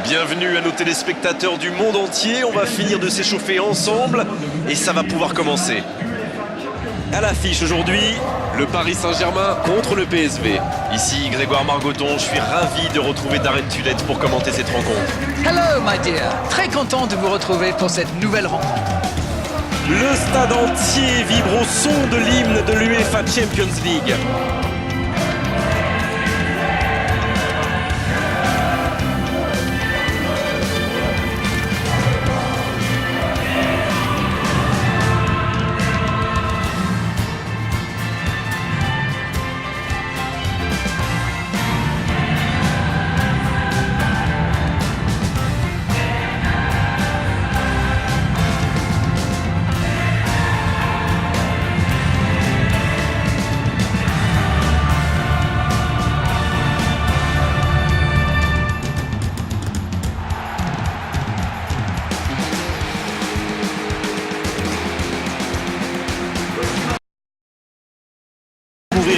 Bienvenue à nos téléspectateurs du monde entier, on va finir de s'échauffer ensemble et ça va pouvoir commencer. À l'affiche aujourd'hui, le Paris Saint-Germain contre le PSV. Ici Grégoire Margoton, je suis ravi de retrouver Darren Tulette pour commenter cette rencontre. Hello my dear, très content de vous retrouver pour cette nouvelle rencontre. Le stade entier vibre au son de l'hymne de l'UEFA Champions League.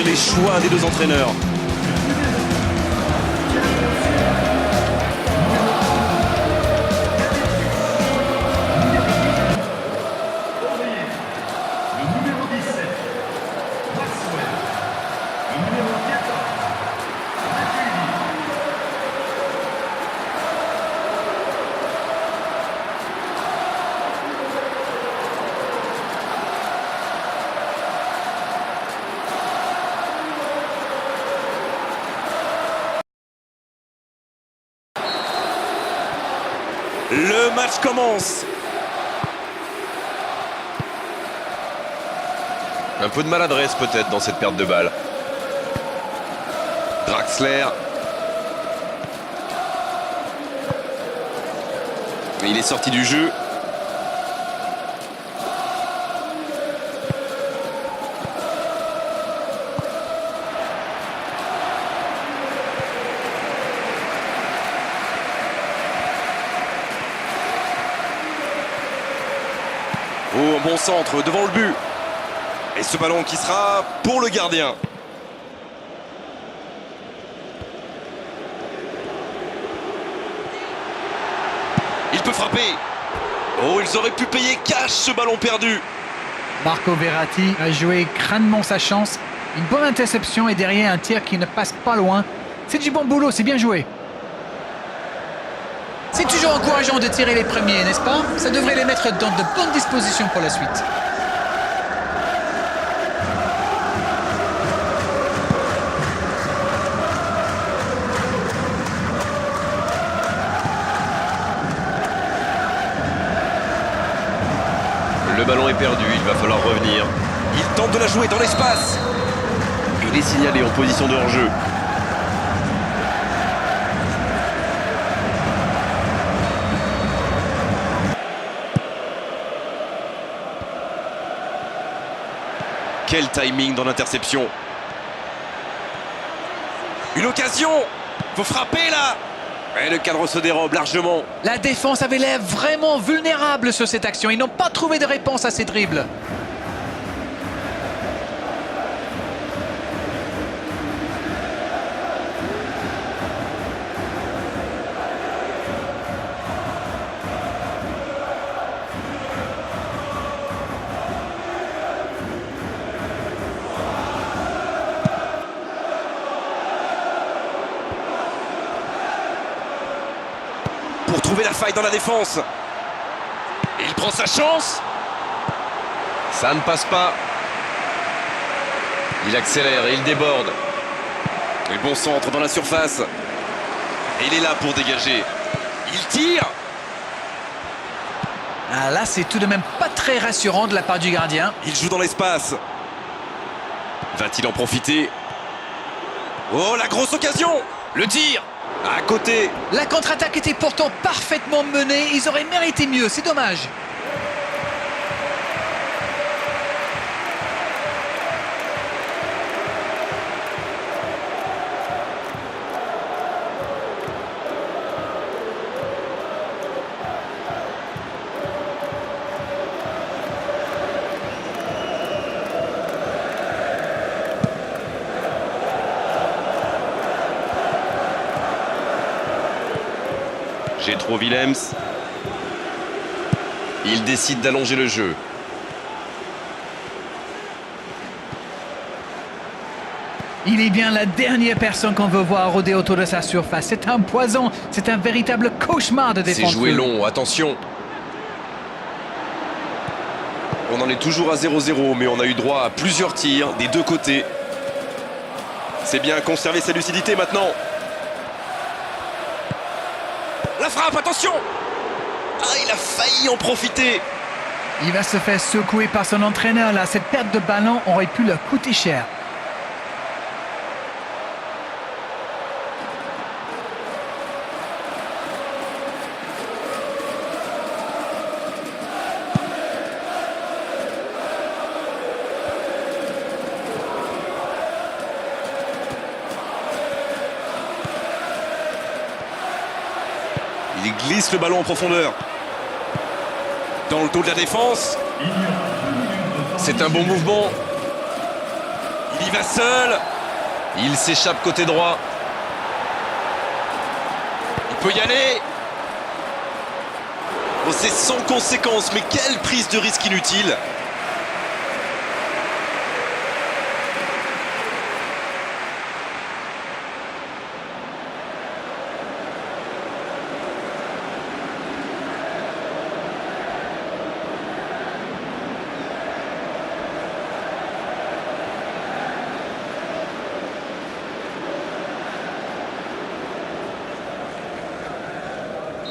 Les choix des deux entraîneurs. Le match commence. Un peu de maladresse peut-être dans cette perte de balle. Draxler. Et il est sorti du jeu. Oh, un bon centre devant le but. Et ce ballon qui sera pour le gardien. Il peut frapper. Oh, ils auraient pu payer cash ce ballon perdu. Marco Verratti a joué crânement sa chance. Une bonne interception et derrière un tir qui ne passe pas loin. C'est du bon boulot, c'est bien joué. C'est toujours encourageant de tirer les premiers, n'est-ce pas? Ça devrait les mettre dans de bonnes dispositions pour la suite. Le ballon est perdu, il va falloir revenir. Il tente de la jouer dans l'espace. Il est signalé en position de hors-jeu. Quel timing dans l'interception. Une occasion. Faut frapper là. Et le cadre se dérobe largement. La défense avait l'air vraiment vulnérable sur cette action. Ils n'ont pas trouvé de réponse à ces dribbles. Pour trouver la faille dans la défense. Il prend sa chance. Ça ne passe pas. Il accélère et il déborde. Et bon centre dans la surface. Et il est là pour dégager. Il tire. Ah, là, c'est tout de même pas très rassurant de la part du gardien. Il joue dans l'espace. Va-t-il en profiter? Oh, la grosse occasion. Le tir. À côté. La contre-attaque était pourtant parfaitement menée. Ils auraient mérité mieux, c'est dommage. Pietro Willems. Il décide d'allonger le jeu. Il est bien la dernière personne qu'on veut voir rôder autour de sa surface. C'est un poison, c'est un véritable cauchemar de défense. C'est joué long, attention. On en est toujours à 0-0, mais on a eu droit à plusieurs tirs des deux côtés. C'est bien conserver sa lucidité maintenant. La frappe, attention! Ah, il a failli en profiter. Il va se faire secouer par son entraîneur là. Cette perte de ballon aurait pu leur coûter cher. Il glisse le ballon en profondeur. Dans le dos de la défense. C'est un bon mouvement. Il y va seul. Il s'échappe côté droit. Il peut y aller. Oh, c'est sans conséquence, mais quelle prise de risque inutile.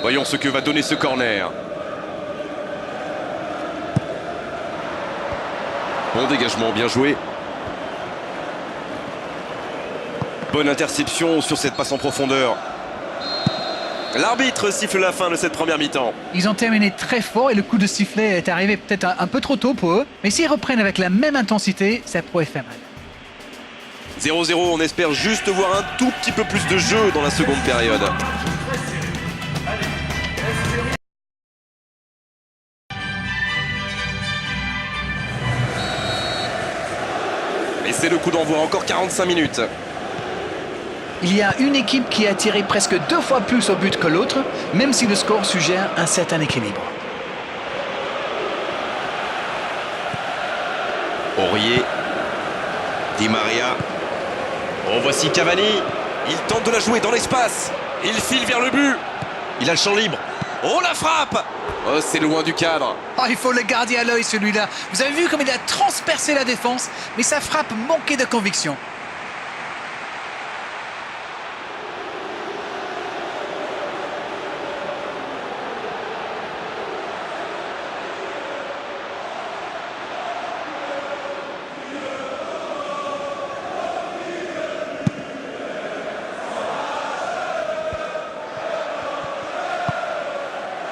Voyons ce que va donner ce corner. Bon dégagement, bien joué. Bonne interception sur cette passe en profondeur. L'arbitre siffle la fin de cette première mi-temps. Ils ont terminé très fort et le coup de sifflet est arrivé peut-être un peu trop tôt pour eux. Mais s'ils reprennent avec la même intensité, ça pourrait faire mal. 0-0, on espère juste voir un tout petit peu plus de jeu dans la seconde période. Et c'est le coup d'envoi, encore 45 minutes. Il y a une équipe qui a tiré presque 2 fois plus au but que l'autre, même si le score suggère un certain équilibre. Aurier. Di Maria. Oh, voici Cavani. Il tente de la jouer dans l'espace. Il file vers le but. Il a le champ libre. Oh, la frappe! Oh, c'est loin du cadre. Oh, il faut le garder à l'œil celui-là. Vous avez vu comme il a transpercé la défense, mais sa frappe manquait de conviction.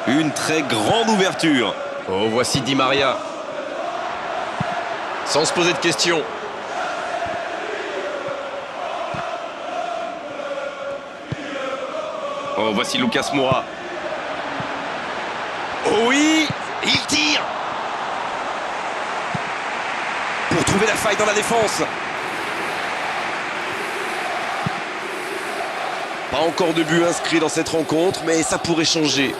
Une très grande ouverture. Oh, voici Di Maria. Sans se poser de questions. Oh, voici Lucas Moura. Oh oui, il tire. Pour trouver la faille dans la défense. Pas encore de but inscrit dans cette rencontre, mais ça pourrait changer.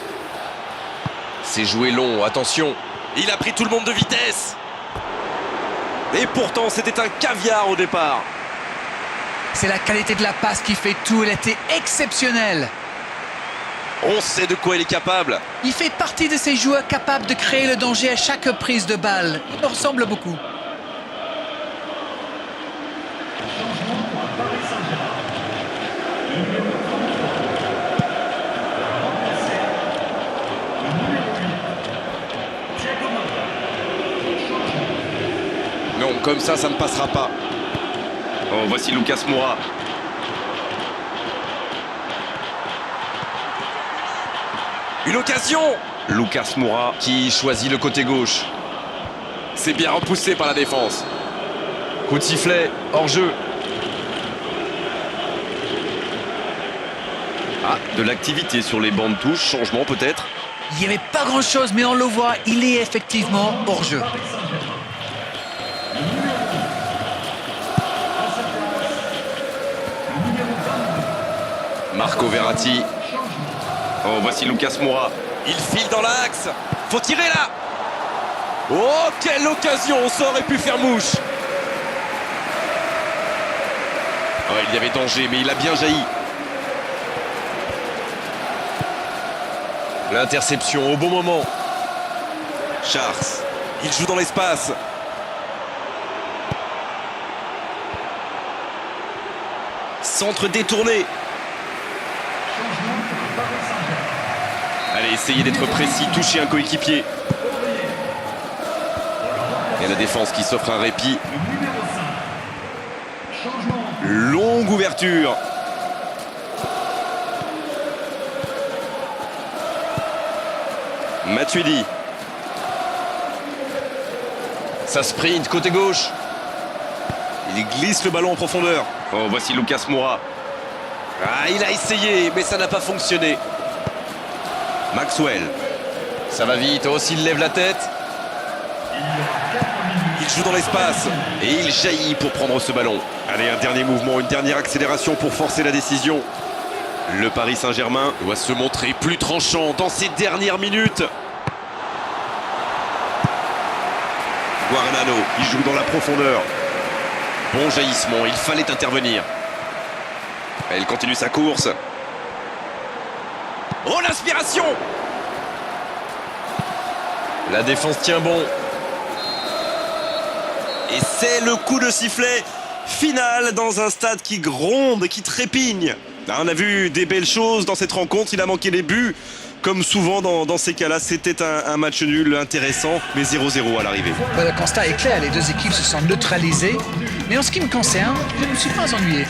C'est joué long, attention. Il a pris tout le monde de vitesse. Et pourtant, c'était un caviar au départ. C'est la qualité de la passe qui fait tout. Elle était exceptionnelle. On sait de quoi il est capable. Il fait partie de ces joueurs capables de créer le danger à chaque prise de balle. Il me ressemble beaucoup. Non, comme ça ne passera pas. Oh, voici Lucas Moura. Une occasion. Lucas Moura qui choisit le côté gauche. C'est bien repoussé par la défense. Coup de sifflet, hors-jeu. Ah, de l'activité sur les bancs de touche, changement peut-être. Il n'y avait pas grand-chose, mais on le voit, il est effectivement hors-jeu. Marco Verratti. Oh, voici Lucas Moura. Il file dans l'axe. Faut tirer là. Oh, quelle occasion. Ça aurait pu faire mouche. Oh, il y avait danger, mais il a bien jailli. L'interception au bon moment. Chars. Il joue dans l'espace. Centre détourné. Allez, essayez d'être précis, toucher un coéquipier. Et la défense qui s'offre un répit. Longue ouverture. Matuidi. Ça sprint côté gauche. Il glisse le ballon en profondeur. Oh, voici Lucas Moura. Ah, il a essayé, mais ça n'a pas fonctionné. Maxwell. Ça va vite. Oh, s'il lève la tête. Il joue dans l'espace. Et il jaillit pour prendre ce ballon. Allez, un dernier mouvement, une dernière accélération pour forcer la décision. Le Paris Saint-Germain doit se montrer plus tranchant dans ces dernières minutes. Guaranano, il joue dans la profondeur. Bon jaillissement, il fallait intervenir. Elle continue sa course. Oh, l'inspiration! La défense tient bon. Et c'est le coup de sifflet final dans un stade qui gronde, qui trépigne. On a vu des belles choses dans cette rencontre, il a manqué les buts. Comme souvent dans ces cas-là, c'était un match nul intéressant, mais 0-0 à l'arrivée. Le constat est clair, les deux équipes se sont neutralisées. Mais en ce qui me concerne, je ne me suis pas ennuyé.